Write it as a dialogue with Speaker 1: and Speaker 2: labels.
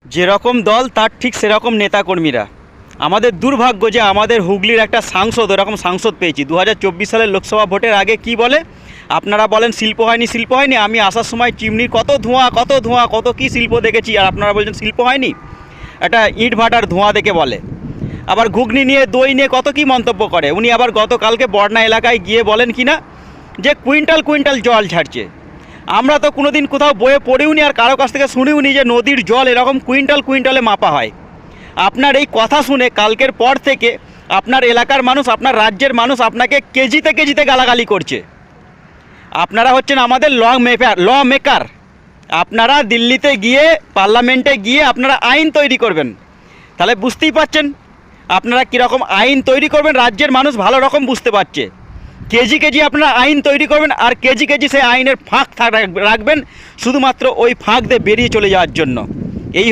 Speaker 1: যেরকম দল তার ঠিক সেরকম নেতাকর্মীরা। আমাদের দুর্ভাগ্য যে আমাদের হুগলির একটা সাংসদ এরকম সাংসদ পেয়েছি। 2024 সালের লোকসভা ভোটের আগে কি বলে, আপনারা বলেন শিল্প হয়নি শিল্প হয়নি, আমি আসার সময় চিমনির কত ধোঁয়া কত কি শিল্প দেখেছি, আর আপনারা বলছেন শিল্প হয়নি। একটা ইট ভাটার ধোঁয়া দেখে বলে। আবার ঘুগনি নিয়ে দই নিয়ে কত কি মন্তব্য করে। উনি আবার গতকালকে বর্ণা এলাকায় গিয়ে বলেন কিনা যে কুইন্টাল কুইন্টাল জল ছাড়ছে। আমরা তো কোনোদিন কোথাও বইয়ে পড়িওনি আর কারো কাছ থেকে শুনিওনি যে নদীর জল এরকম কুইন্টাল কুইন্টালে মাপা হয়। আপনার এই কথা শুনে কালকের পর থেকে আপনার এলাকার মানুষ, আপনার রাজ্যের মানুষ আপনাকে কেজিতে গালাগালি করছে। আপনারা হচ্ছেন আমাদের ল মেকার। আপনারা দিল্লিতে গিয়ে পার্লামেন্টে গিয়ে আপনারা আইন তৈরি করবেন। তাহলে বুঝতেই পাচ্ছেন আপনারা কীরকম আইন তৈরি করবেন, রাজ্যের মানুষ ভালো রকম বুঝতে পারছে। কেজি আপনারা আইন তৈরি করবেন আর কেজি সেই আইনের ফাঁক রাখবেন শুধুমাত্র ওই ফাঁক দিয়ে বেরিয়ে চলে যাওয়ার জন্য। এই